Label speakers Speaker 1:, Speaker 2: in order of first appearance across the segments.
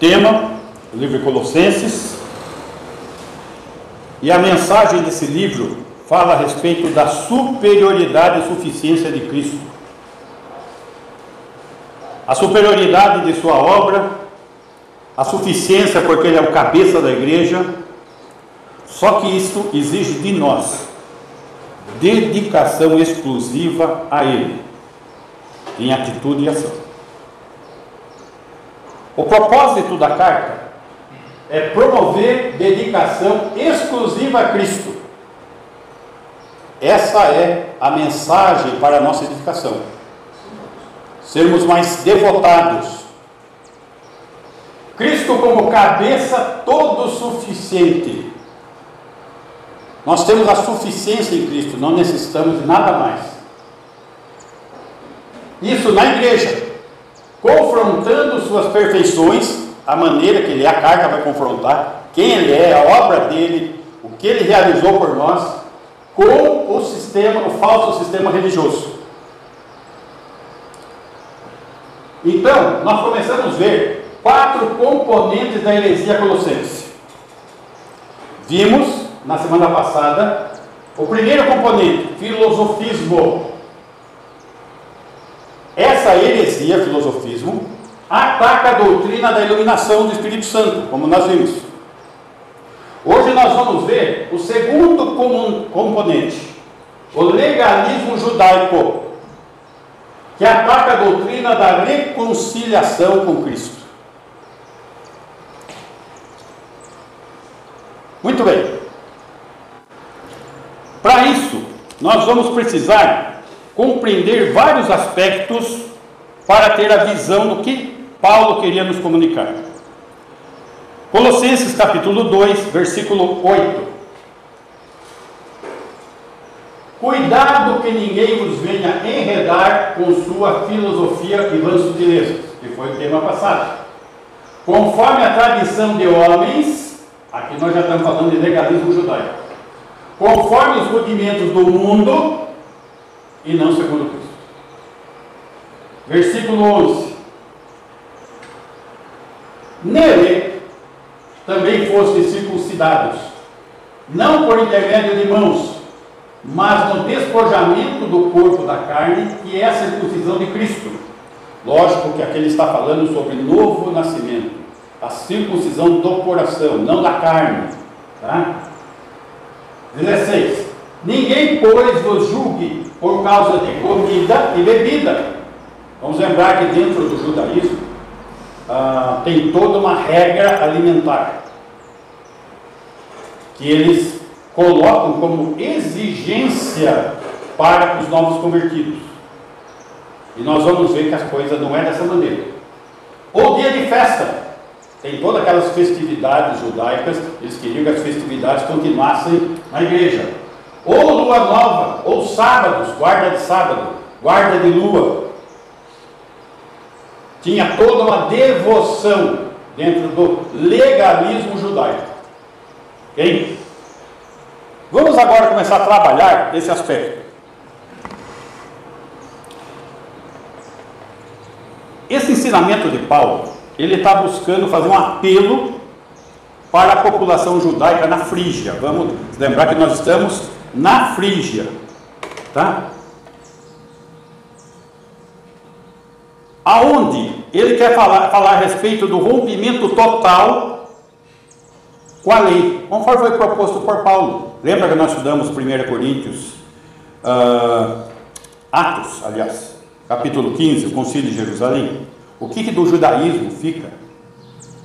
Speaker 1: tema, o livro de Colossenses, e a mensagem desse livro fala a respeito da superioridade e suficiência de Cristo. A superioridade de sua obra, a suficiência porque ele é o cabeça da igreja, só que isso exige de nós dedicação exclusiva a ele, em atitude e ação. O propósito da carta é promover dedicação exclusiva a Cristo. Essa é a mensagem para a nossa edificação. Sermos mais devotados. Cristo como cabeça todo suficiente. Nós temos a suficiência em Cristo, não necessitamos de nada mais. Isso na igreja, confrontando suas perfeições, a maneira que ele é, a carta vai confrontar, quem ele é, a obra dele, o que ele realizou por nós, com o sistema, o falso sistema religioso. Então, nós começamos a ver 4 componentes da heresia colossense. Vimos, na semana passada, o primeiro componente, filosofismo. Essa heresia, filosofismo, ataca a doutrina da iluminação do Espírito Santo, como nós vimos. Hoje nós vamos ver o segundo componente, o legalismo judaico, que ataca a doutrina da reconciliação com Cristo. Muito bem. Para isso, nós vamos precisar compreender vários aspectos para ter a visão do que Paulo queria nos comunicar. Colossenses capítulo 2, versículo 8. Cuidado que ninguém vos venha enredar com sua filosofia e vãs sutilezas, que foi o tema passado. Conforme a tradição de homens, aqui nós já estamos falando de legalismo judaico, conforme os rudimentos do mundo e não segundo Cristo. Versículo 11. Nele também fostes circuncidados, não por intermédio de mãos, mas no despojamento do corpo da carne, que é a circuncisão de Cristo. Lógico que aqui ele está falando sobre novo nascimento, a circuncisão do coração, não da carne. Tá? 16. Ninguém, pois, vos julgue por causa de comida e bebida. Vamos lembrar que dentro do judaísmo tem toda uma regra alimentar que eles colocam como exigência para os novos convertidos. E nós vamos ver que as coisas não é dessa maneira. O dia de festa. Tem todas aquelas festividades judaicas, eles queriam que as festividades continuassem na igreja. Ou lua nova, ou sábados, guarda de sábado, guarda de lua. Tinha toda uma devoção dentro do legalismo judaico. Ok? Vamos agora começar a trabalhar esse aspecto. Esse ensinamento de Paulo, ele está buscando fazer um apelo para a população judaica na Frígia. Vamos lembrar que nós estamos na Frígia, tá? Aonde ele quer falar a respeito do rompimento total com a lei, conforme foi proposto por Paulo. Lembra que nós estudamos 1 Coríntios, Atos, aliás, capítulo 15, o Concílio de Jerusalém? O que do judaísmo fica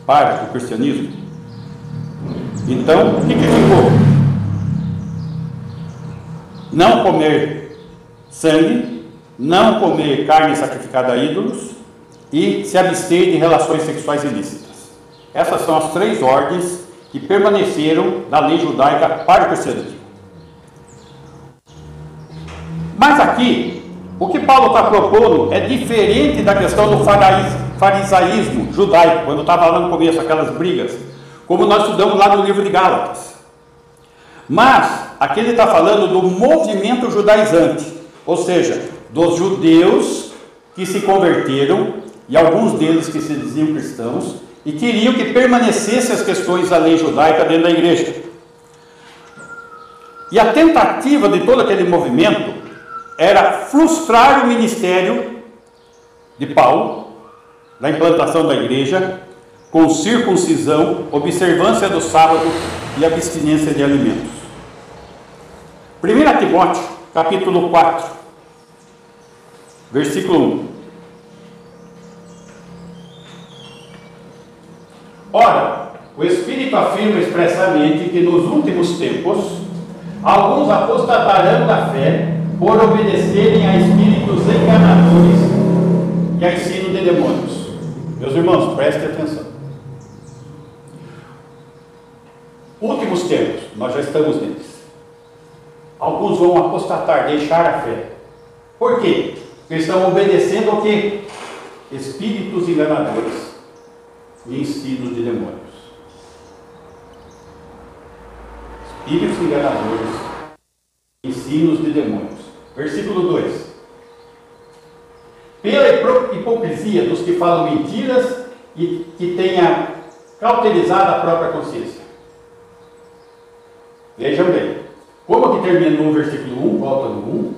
Speaker 1: para o cristianismo? Então, o que ficou? Não comer sangue, não comer carne sacrificada a ídolos e se abster de relações sexuais ilícitas. Essas são as 3 ordens que permaneceram da lei judaica para o cristianismo. Mas aqui, o que Paulo está propondo é diferente da questão do farisaísmo judaico, quando estava lá no começo, aquelas brigas, como nós estudamos lá no livro de Gálatas. Mas, aqui ele está falando do movimento judaizante, ou seja, dos judeus que se converteram, e alguns deles que se diziam cristãos, e queriam que permanecessem as questões da lei judaica dentro da igreja. E a tentativa de todo aquele movimento era frustrar o ministério de Paulo, da implantação da igreja, com circuncisão, observância do sábado e abstinência de alimentos. 1 Timóteo, capítulo 4, versículo 1. Ora, o Espírito afirma expressamente que nos últimos tempos alguns apostatarão da fé por obedecerem a espíritos enganadores e a ensino de demônios. Meus irmãos, prestem atenção. Últimos tempos, nós já estamos neles. Alguns vão apostatar, deixar a fé. Por quê? Porque estão obedecendo ao quê? Espíritos enganadores e ensinos de demônios. Espíritos enganadores, ensinos de demônios. Versículo 2. Pela hipocrisia dos que falam mentiras e que tenha cauterizado a própria consciência. Vejam bem. Como que termina no versículo 1, volta no 1?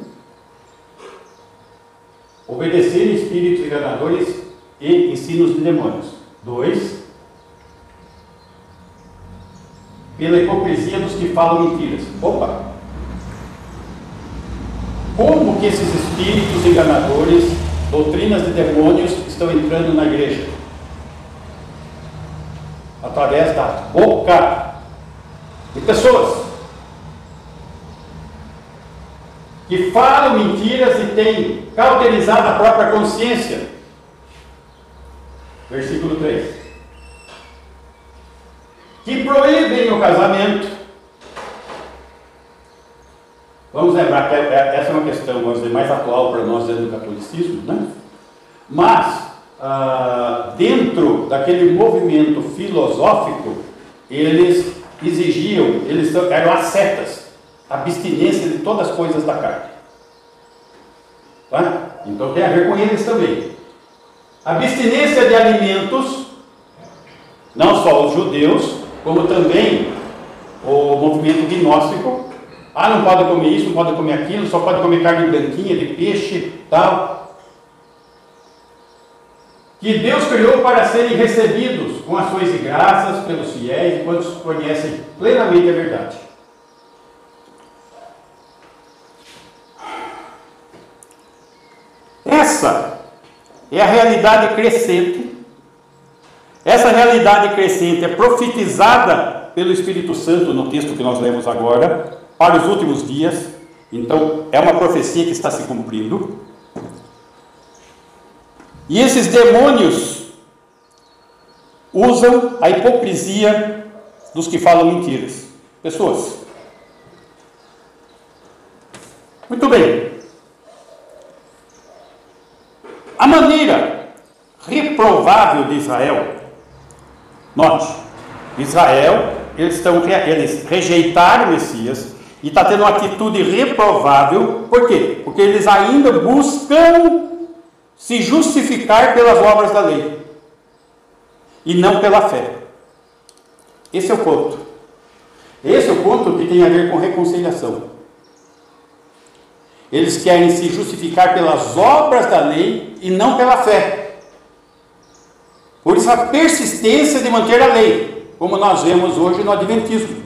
Speaker 1: Obedecer espíritos enganadores e ensinos de demônios. 2. Pela hipocrisia dos que falam mentiras. Opa! Como que esses espíritos enganadores, doutrinas de demônios, estão entrando na igreja? Através da boca de pessoas que falam mentiras e têm cauterizado a própria consciência. Versículo 3. Que proíbem o casamento. Vamos lembrar que essa é uma questão, vamos dizer, mais atual para nós dentro do catolicismo, né? Mas, dentro daquele movimento filosófico, eles exigiam, eles eram ascetas, abstinência de todas as coisas da carne. Tá? Então tem a ver com eles também. Abstinência de alimentos, não só os judeus, como também o movimento gnóstico. Não pode comer isso, não pode comer aquilo, só pode comer carne branquinha, de peixe, tal. Que Deus criou para serem recebidos com ações de graças pelos fiéis, enquanto conhecem plenamente a verdade. Essa é a realidade crescente. Essa realidade crescente é profetizada pelo Espírito Santo no texto que nós lemos agora, para os últimos dias. Então, é uma profecia que está se cumprindo. E esses demônios usam a hipocrisia dos que falam mentiras. Pessoas. Muito bem. A maneira reprovável de Israel, note, Israel, eles rejeitaram o Messias e está tendo uma atitude reprovável. Por quê? Porque eles ainda buscam se justificar pelas obras da lei e não pela fé. Esse é o ponto. Esse é o ponto que tem a ver com reconciliação. Eles querem se justificar pelas obras da lei e não pela fé. Por isso a persistência de manter a lei, como nós vemos hoje no Adventismo.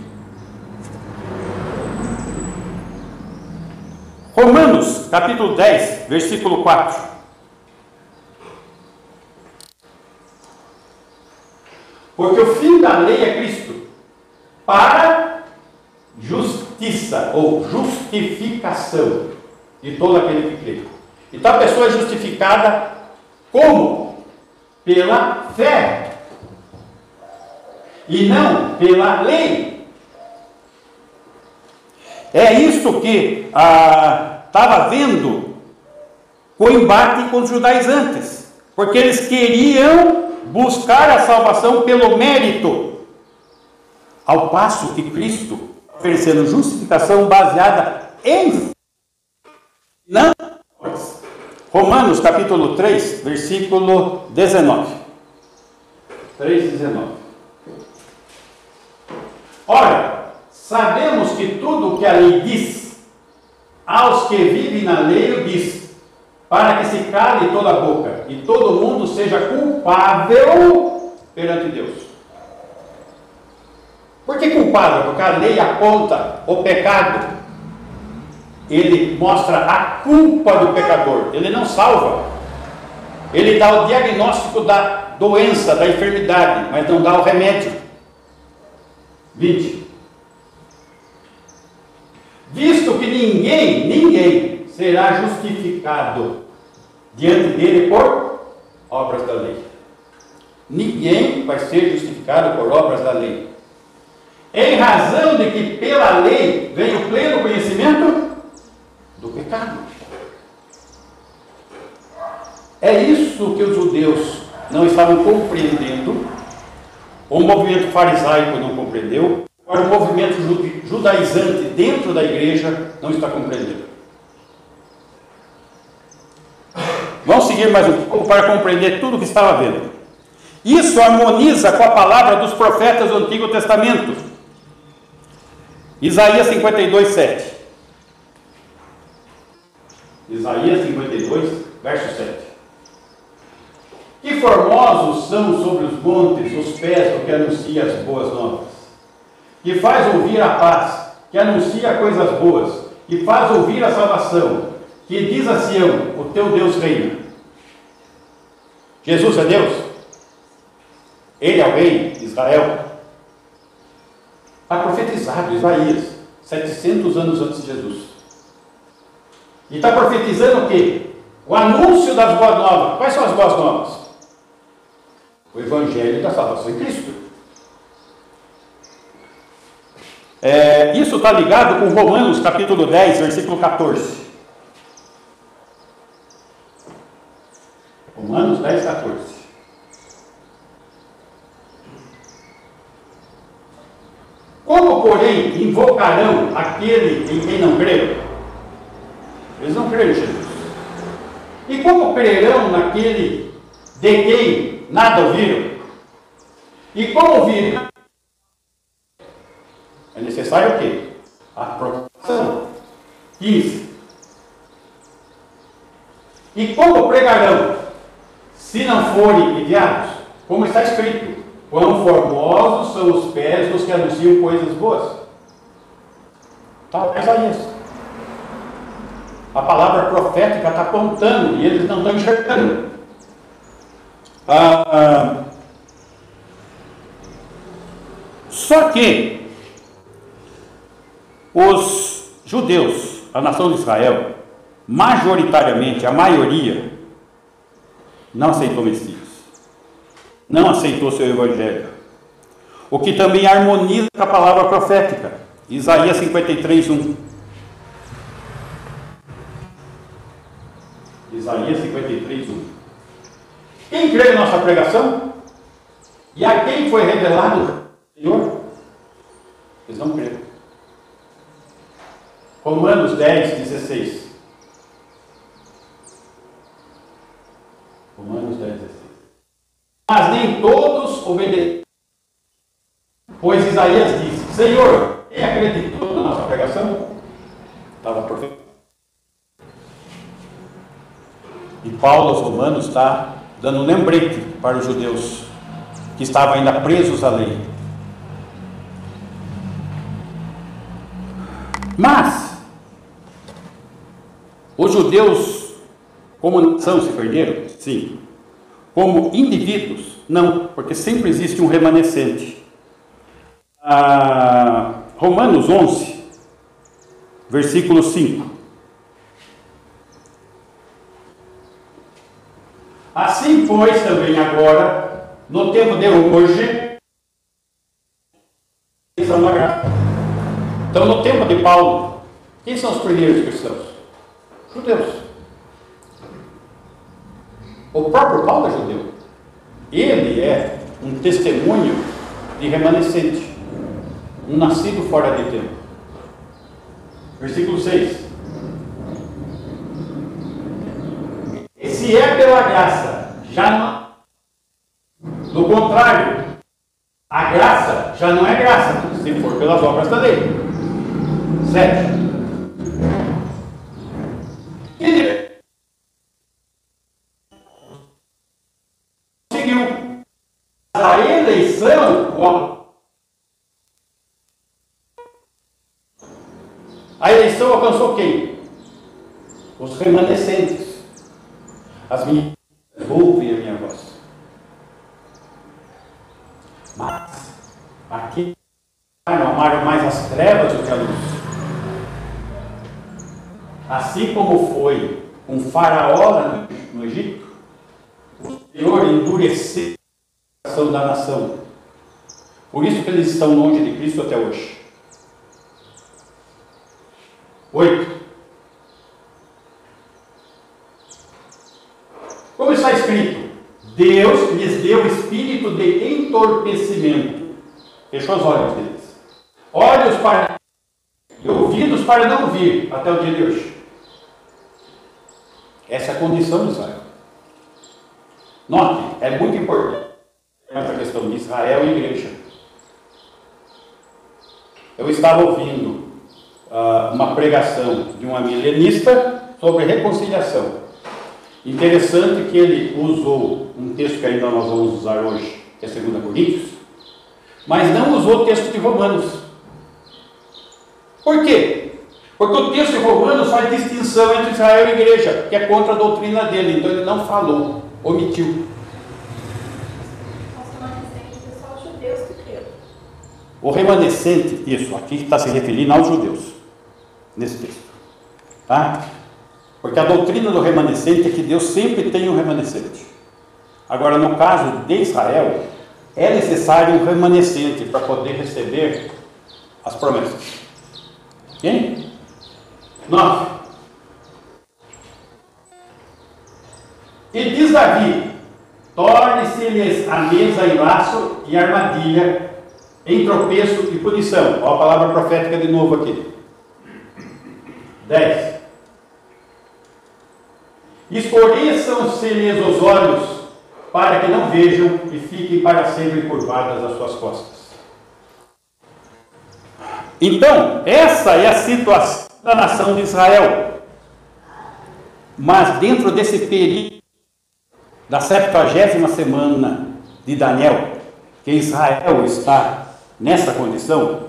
Speaker 1: Romanos, capítulo 10, versículo 4. Porque o fim da lei é Cristo, para justiça ou justificação de todo aquele que crê. Então a pessoa é justificada como? Pela fé e não pela lei. É isso que estava vendo o embate com os judaizantes, porque eles queriam buscar a salvação pelo mérito, ao passo que Cristo oferecendo justificação baseada em não. Romanos capítulo 3, versículo 19. 3,19. Ora, sabemos que tudo o que a lei diz, aos que vivem na lei o diz, para que se cale toda a boca e todo mundo seja culpável perante Deus. Por que culpável? Porque a lei aponta o pecado. Ele mostra a culpa do pecador. Ele não salva. Ele dá o diagnóstico da doença, da enfermidade, mas não dá o remédio. 20. Visto que ninguém será justificado diante dele por obras da lei. Ninguém vai ser justificado por obras da lei. Em razão de que pela lei vem o pleno conhecimento do pecado. É isso que os judeus não estavam compreendendo, o movimento farisaico não compreendeu, agora o movimento judaizante dentro da igreja não está compreendendo. Vamos seguir mais um pouco para compreender tudo o que estava vendo. Isso harmoniza com a palavra dos profetas do Antigo Testamento. Isaías 52, 7. Isaías 52, verso 7. Que formosos são sobre os montes os pés do que anuncia as boas novas, que faz ouvir a paz, que anuncia coisas boas, que faz ouvir a salvação, que diz a Sião, o teu Deus reina. Jesus é Deus? Ele é o rei de Israel? Está profetizado, Isaías, 700 anos antes de Jesus. E está profetizando o quê? O anúncio das boas novas. Quais são as boas novas? O Evangelho da salvação em Cristo. Isso está ligado com Romanos capítulo 10, versículo 14. Romanos 10, 14. Como, porém, invocarão aquele em quem não creram? Eles não creram em Jesus. E como crerão naquele de quem nada ouviram? E como ouviram? É necessário o quê? A proclamação. 15. E como pregarão, se não forem enviados? Como está escrito: quão formosos são os pés dos que anunciam coisas boas. Está isso. A palavra profética está apontando e eles não estão enxergando. Só que os judeus, a nação de Israel, majoritariamente, a maioria, não aceitou o Messias. Não aceitou seu evangelho. O que também harmoniza com a palavra profética. Isaías 53, 1. Isaías 53, 1. Quem crê em nossa pregação? E a quem foi revelado o Senhor? Eles não creram. Romanos 10, 16. Romanos 10, 16. Mas nem todos obedeceram. Pois Isaías disse: Senhor, quem acreditou na nossa pregação? Estava profetizando. E Paulo aos Romanos está dando um lembrete para os judeus que estavam ainda presos à lei. Mas os judeus, como nação, se perderam? Sim. Como indivíduos? Não, porque sempre existe um remanescente. Romanos 11, versículo 5. Assim, pois, também agora, no tempo de hoje, são da graça. Então, no tempo de Paulo, quem são os primeiros cristãos? Judeus. O próprio Paulo é judeu. Ele é um testemunho de remanescente, um nascido fora de tempo. Versículo 6. Se é pela graça, já não. Do contrário, a graça já não é graça, se for pelas obras da lei. 7. E conseguiu a eleição. A eleição alcançou quem? Os remanescentes. As minhas ouvem a minha voz. Mas aqui não amaram mais as trevas do que a luz. Assim como foi com Faraó no Egito, o Senhor endureceu a coração da nação. Por isso que eles estão longe de Cristo até hoje. 8. Como está escrito? Deus lhes deu espírito de entorpecimento. Fechou os olhos deles. Olhos para e ouvidos para não ouvir até o dia de hoje. Essa é a condição de Israel. Note, é muito importante essa questão de Israel e igreja. Eu estava ouvindo uma pregação de uma milenista sobre reconciliação. Interessante que ele usou um texto que ainda nós vamos usar hoje, que é 2 Coríntios, mas não usou o texto de Romanos. Por quê? Porque o texto de Romanos faz distinção entre Israel e igreja, que é contra a doutrina dele, então ele não falou, omitiu. O remanescente, isso, aqui está se referindo aos judeus, nesse texto. Tá? Porque a doutrina do remanescente é que Deus sempre tem um remanescente. Agora, no caso de Israel, é necessário um remanescente para poder receber as promessas. Ok? 9. E diz Davi: torne-se-lhes a mesa em laço e armadilha, em tropeço e punição. Olha a palavra profética de novo aqui. 10. Escureçam-se-lhes os olhos, para que não vejam e fiquem para sempre curvadas as suas costas. Então, essa é a situação da nação de Israel. Mas dentro desse período da 70ª semana de Daniel, que Israel está nessa condição,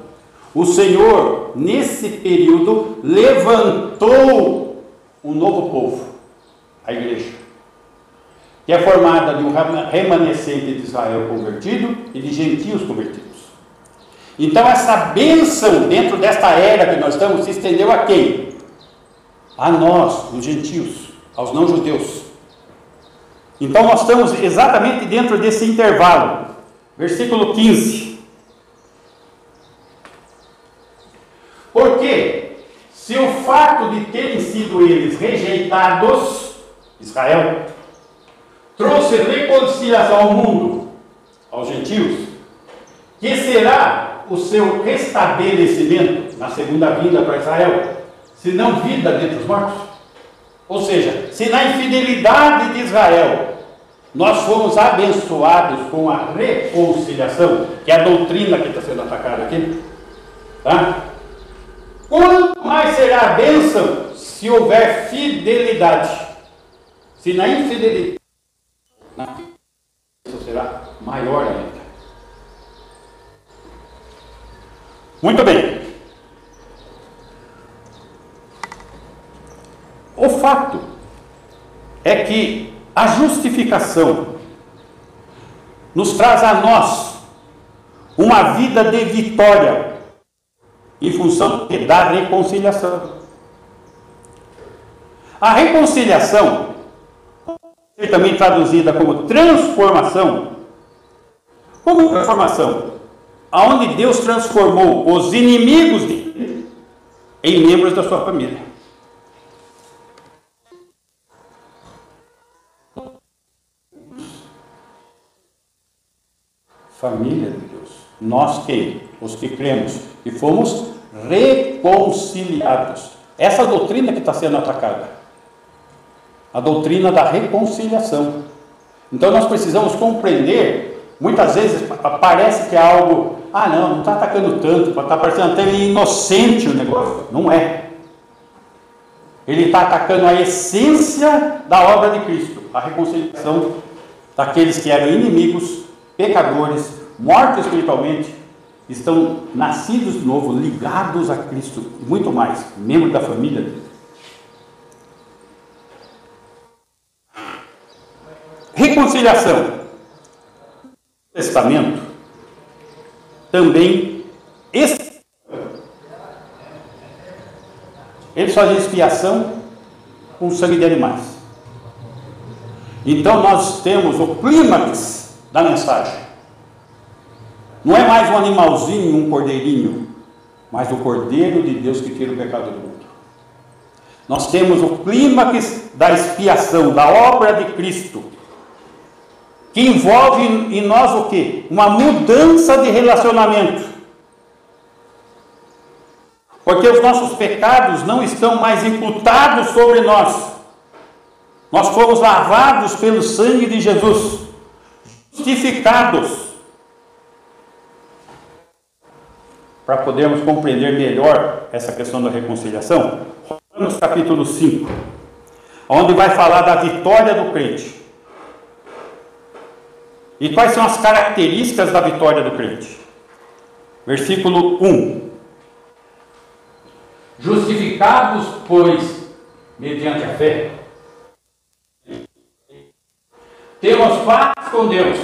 Speaker 1: o Senhor, nesse período, levantou um novo povo, a igreja, que é formada de um remanescente de Israel convertido e de gentios convertidos. Então essa bênção dentro desta era que nós estamos se estendeu a quem? A nós, os gentios, aos não-judeus. Então nós estamos exatamente dentro desse intervalo. Versículo 15. Porque se o fato de terem sido eles rejeitados, Israel, trouxe reconciliação ao mundo, aos gentios, que será o seu restabelecimento na segunda vinda para Israel, se não vida dentre os mortos? Ou seja, se na infidelidade de Israel nós fomos abençoados com a reconciliação, que é a doutrina que está sendo atacada aqui, tá? Quanto mais será a bênção se houver fidelidade? Se na infidelidade, isso será maior ainda. Muito bem. O fato é que a justificação nos traz a nós uma vida de vitória em função da reconciliação. A reconciliação é também traduzida como transformação. Como transformação? Aonde Deus transformou os inimigos dele em membros da sua família. Família de Deus. Nós quem? Os que cremos. E fomos reconciliados. Essa doutrina que está sendo atacada. A doutrina da reconciliação. Então nós precisamos compreender Muitas vezes parece que é algo, não está atacando tanto, está parecendo até inocente o negócio. Não é. Ele está atacando a essência da obra de Cristo, a reconciliação daqueles que eram inimigos, pecadores, mortos espiritualmente, estão nascidos de novo, ligados a Cristo, e muito mais, membros da família dele. Reconciliação. O Testamento também eles fazem expiação com sangue de animais. Então nós temos o clímax da mensagem. Não é mais um animalzinho, um cordeirinho, mas o Cordeiro de Deus que tira o pecado do mundo. Nós temos o clímax da expiação, da obra de Cristo, que envolve em nós o quê? Uma mudança de relacionamento. Porque os nossos pecados não estão mais imputados sobre nós. Nós fomos lavados pelo sangue de Jesus, justificados. Para podermos compreender melhor essa questão da reconciliação, Romanos capítulo 5, onde vai falar da vitória do crente. E quais são as características da vitória do crente? Versículo 1. Justificados, pois, mediante a fé, temos paz com Deus,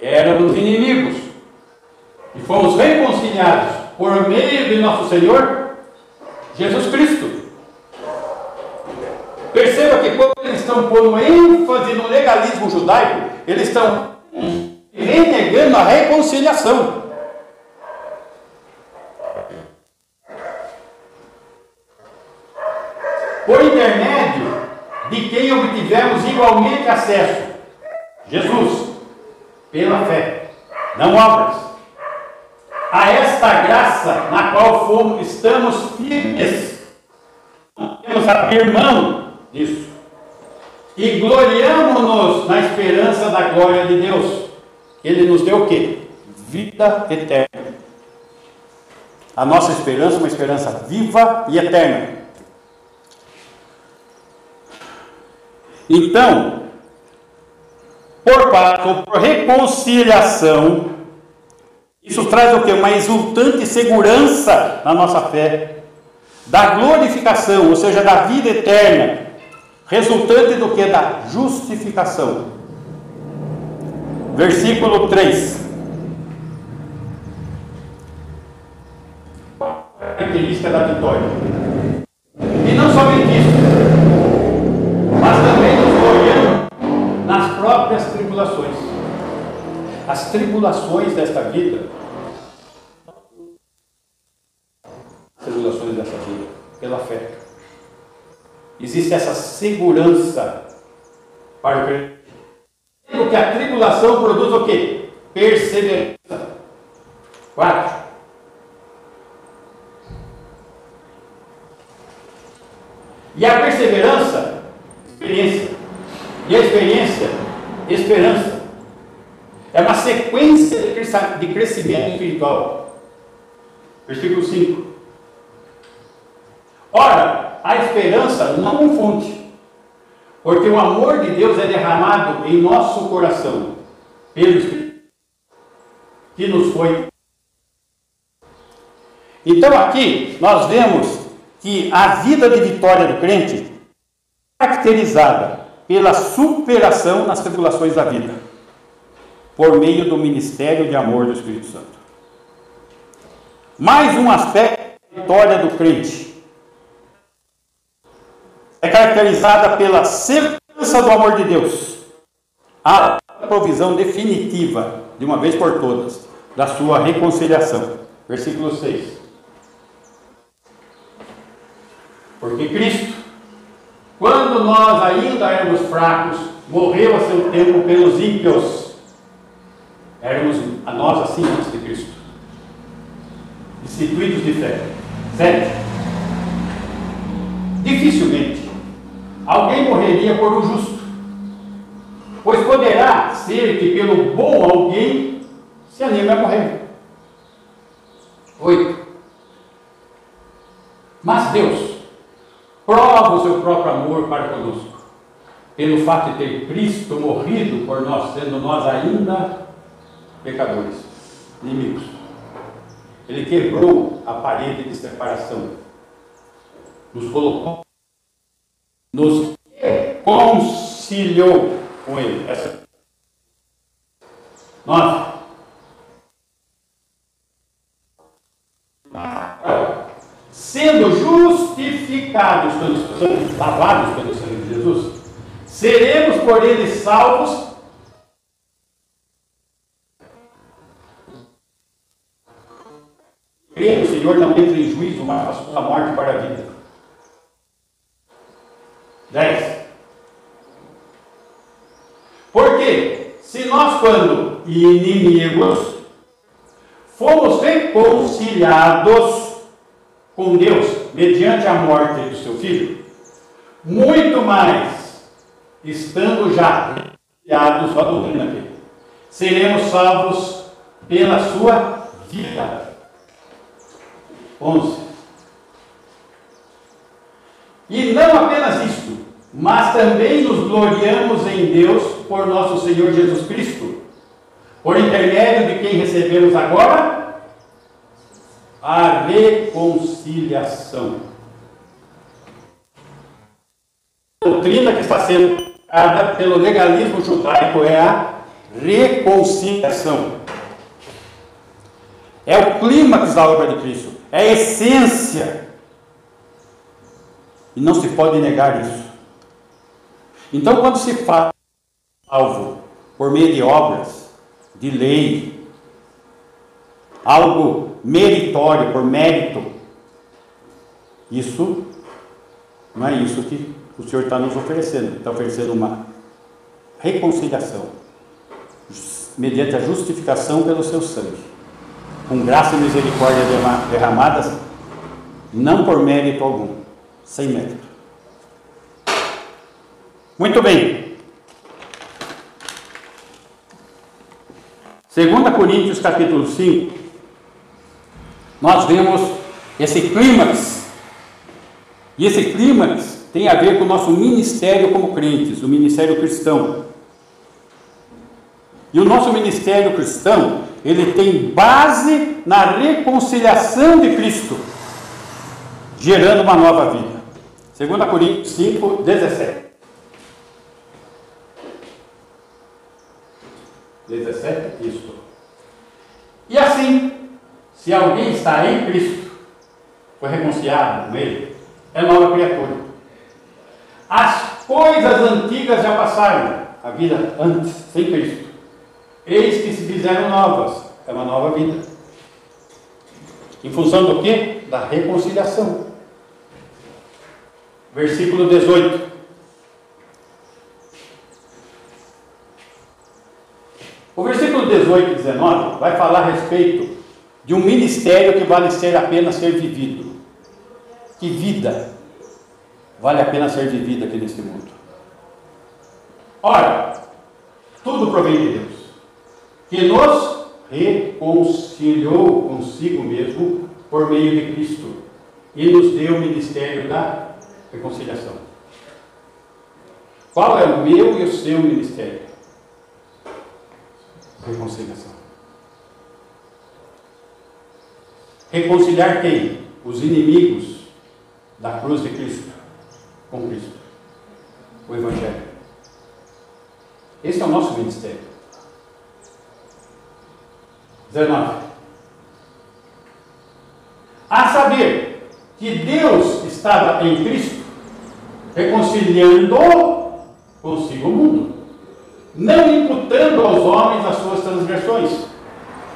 Speaker 1: éramos inimigos, e fomos reconciliados por meio de nosso Senhor Jesus Cristo. Perceba que quando eles estão pondo ênfase no legalismo judaico, eles estão renegando a reconciliação. Por intermédio de quem obtivemos igualmente acesso, Jesus, pela fé, não obras, a esta graça na qual estamos firmes, temos abrir mão disso, e gloriamo-nos na esperança da glória de Deus. Ele nos deu o quê? Vida eterna. A nossa esperança é uma esperança viva e eterna. Então, por reconciliação, isso traz o quê? Uma exultante segurança na nossa fé, da glorificação, ou seja, da vida eterna, resultante do que? Da justificação. Versículo 3. Característica da vitória. E não somente isso, mas também nos gloriamos nas próprias tribulações. As tribulações desta vida, pela fé. Existe essa segurança para o crente. Porque a tribulação produz o quê? Perseverança. 4. E a perseverança, experiência. E a experiência, esperança. É uma sequência de crescimento espiritual. Versículo 5. Ora, a esperança não confunde, porque o amor de Deus é derramado em nosso coração, pelo Espírito que nos foi. Então aqui nós vemos que a vida de vitória do crente é caracterizada pela superação nas tribulações da vida, por meio do ministério de amor do Espírito Santo. Mais um aspecto da vitória do crente é caracterizada pela segurança do amor de Deus, a provisão definitiva, de uma vez por todas, da sua reconciliação. Versículo 6. Porque Cristo, quando nós ainda éramos fracos, morreu a seu tempo pelos ímpios. Éramos a nós assim antes de Cristo, instituídos de fé. 7. Dificilmente alguém morreria por um justo, pois poderá ser que pelo bom alguém se anime a morrer. 8. Mas Deus prova o seu próprio amor para conosco, pelo fato de ter Cristo morrido por nós, sendo nós ainda pecadores, inimigos. Ele quebrou a parede de separação, nos colocou, nos reconciliou com Ele. 9. Sendo justificados pelos sangue, lavados pelo sangue de Jesus, seremos por Ele salvos. Creio que o Senhor não entra em juízo, mas passou da morte para a vida. 10. Porque se nós, quando inimigos, fomos reconciliados com Deus mediante a morte do seu Filho, muito mais, estando já reconciliados, a doutrina aqui, seremos salvos pela sua vida. 11. E não apenas isto, mas também nos gloriamos em Deus por nosso Senhor Jesus Cristo, por intermédio de quem recebemos agora a reconciliação. A doutrina que está sendo dada pelo legalismo judaico é a reconciliação. É o clímax da obra de Cristo, é a essência. E não se pode negar isso. Então, quando se fala algo por meio de obras, de lei, algo meritório, por mérito, isso não é isso que o Senhor está nos oferecendo. Ele está oferecendo uma reconciliação, mediante a justificação pelo seu sangue, com graça e misericórdia derramadas, não por mérito algum, sem mérito. Muito bem. 2 Coríntios capítulo 5, nós vemos esse clímax. E esse clímax tem a ver com o nosso ministério como crentes, o ministério cristão. E o nosso ministério cristão, ele tem base na reconciliação de Cristo, gerando uma nova vida. 2 Coríntios 5, 17. 17, isto. E assim, se alguém está em Cristo, foi reconciliado com Ele, é nova criatura. As coisas antigas já passaram, a vida antes, sem Cristo. Eis que se fizeram novas, é uma nova vida. Em função do quê? Da reconciliação. Versículo 18. O versículo 18 e 19 vai falar a respeito de um ministério que vale a pena ser vivido. Que vida vale a pena ser vivida aqui neste mundo? Ora, tudo provém de Deus, que nos reconciliou consigo mesmo por meio de Cristo e nos deu o ministério da reconciliação. Qual é o meu e o seu ministério? Reconciliação. Reconciliar quem? Os inimigos da cruz de Cristo com Cristo. O Evangelho. Esse é o nosso ministério. 19. A saber que Deus estava em Cristo reconciliando consigo o mundo, não imputando aos homens as suas transgressões.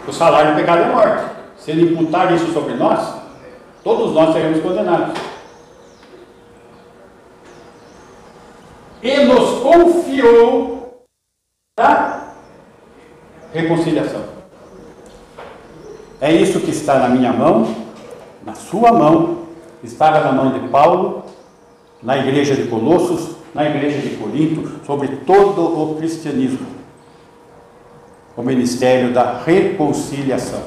Speaker 1: O salário do pecado é morte. Se ele imputar isso sobre nós, todos nós seremos condenados. E nos confiou a reconciliação. É isso que está na minha mão, na sua mão, estava na mão de Paulo, na igreja de Colossos, na igreja de Corinto, sobre todo o cristianismo. o ministério da reconciliação.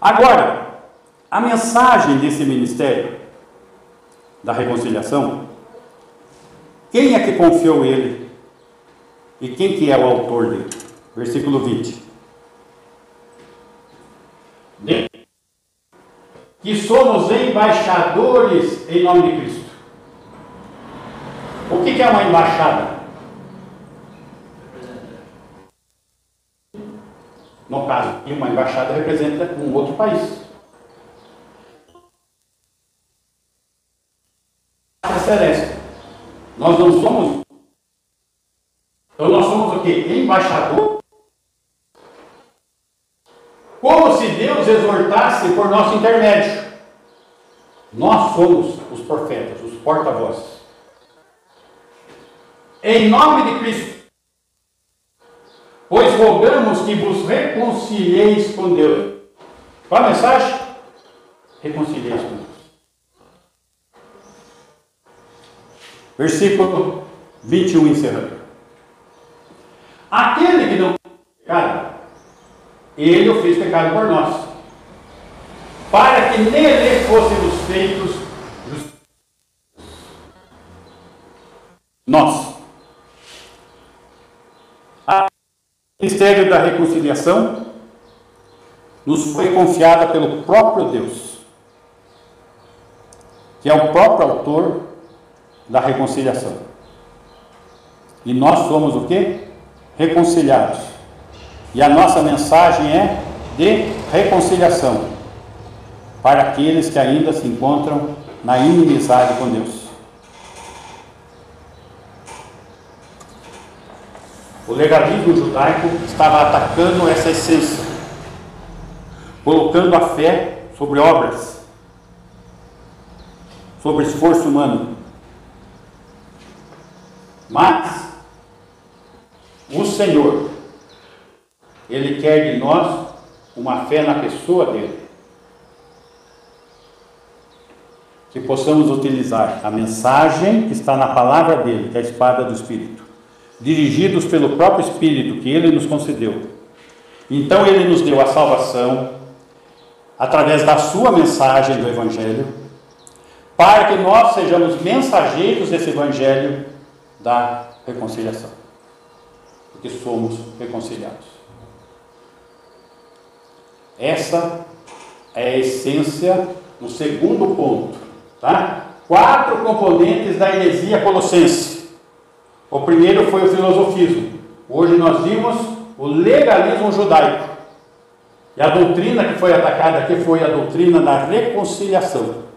Speaker 1: Agora, a mensagem desse ministério da reconciliação, quem é que confiou ele? E quem que é o autor dele? Versículo 20. Que somos embaixadores em nome de Cristo. O que é uma embaixada? No caso, uma embaixada representa um outro país. Celeste. Nós não somos. Então nós somos o quê? Embaixador. Como se Deus exortasse por nosso intermédio. Nós somos os profetas, os porta-vozes. Em nome de Cristo. Pois rogamos que vos reconcilieis com Deus. Qual a mensagem? Reconcilieis com Deus. Versículo 21, encerrando. Aquele que não fez pecado, ele o fez pecado por nós, para que nele fôssemos feitos justos. Nós. O ministério da reconciliação nos foi confiada pelo próprio Deus, que é o próprio autor da reconciliação. E nós somos o quê? Reconciliados. E a nossa mensagem é de reconciliação para aqueles que ainda se encontram na inimizade com Deus. O legalismo judaico estava atacando essa essência, colocando a fé sobre obras, sobre esforço humano. Mas o Senhor, Ele quer de nós uma fé na pessoa dele, que possamos utilizar a mensagem que está na palavra dele, que é a espada do Espírito, dirigidos pelo próprio Espírito que ele nos concedeu. Então ele nos deu a salvação através da sua mensagem do Evangelho, para que nós sejamos mensageiros desse Evangelho da reconciliação, porque somos reconciliados. Essa é a essência no segundo ponto, tá? 4 componentes da heresia colossense. O primeiro foi o filosofismo. Hoje nós vimos o legalismo judaico. E a doutrina que foi atacada aqui foi a doutrina da reconciliação.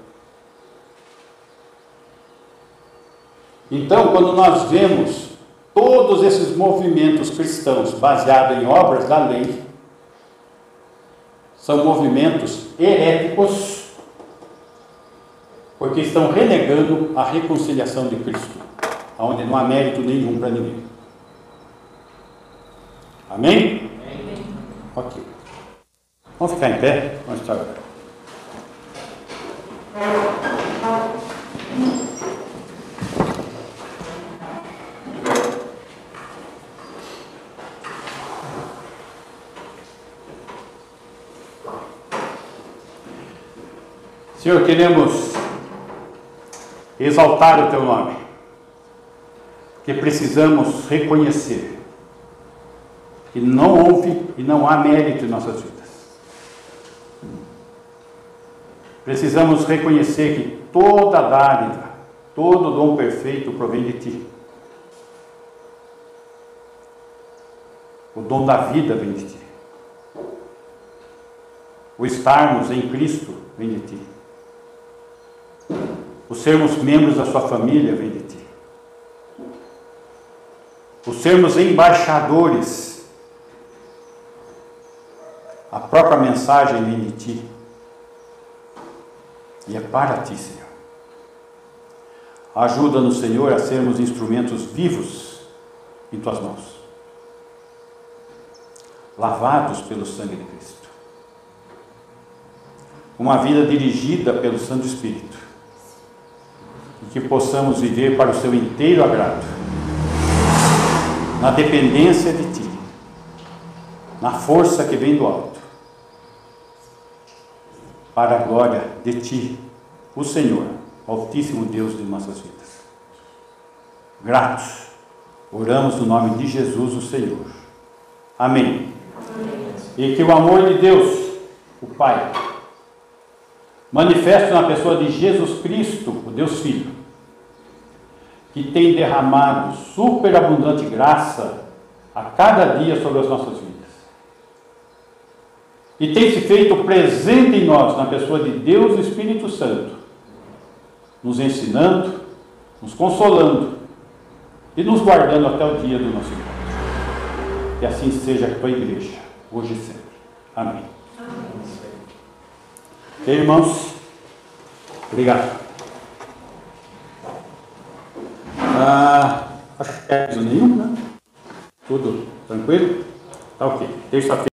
Speaker 1: Então, quando nós vemos todos esses movimentos cristãos baseados em obras da lei, são movimentos heréticos, porque estão renegando a reconciliação de Cristo, onde não há mérito nenhum para ninguém. Amém? Amém. Ok. Vamos ficar em pé? Vamos estar agora. Senhor, queremos exaltar o Teu nome, porque precisamos reconhecer que não houve e não há mérito em nossas vidas. Precisamos reconhecer que toda dádiva, todo dom perfeito provém de Ti. O dom da vida vem de Ti. O estarmos em Cristo vem de Ti. O sermos membros da Sua família vem de Ti. O sermos embaixadores, a própria mensagem vem de Ti. E é para Ti, Senhor. Ajuda-nos, Senhor, a sermos instrumentos vivos em Tuas mãos, lavados pelo sangue de Cristo. Uma vida dirigida pelo Santo Espírito. que possamos viver para o seu inteiro agrado, na dependência de Ti, na força que vem do alto, para a glória de Ti, o Senhor, Altíssimo Deus de nossas vidas. Gratos, oramos no nome de Jesus, o Senhor. Amém. E que o amor de Deus, o Pai, manifesto na pessoa de Jesus Cristo, o Deus Filho, que tem derramado superabundante graça a cada dia sobre as nossas vidas, e tem se feito presente em nós, na pessoa de Deus e Espírito Santo, nos ensinando, nos consolando e nos guardando até o dia do nosso encontro. Que assim seja com a igreja, hoje e sempre. Amém. Irmãos, obrigado. Acho que não é nenhum, né? Tudo tranquilo? Tá ok. Terça-feira.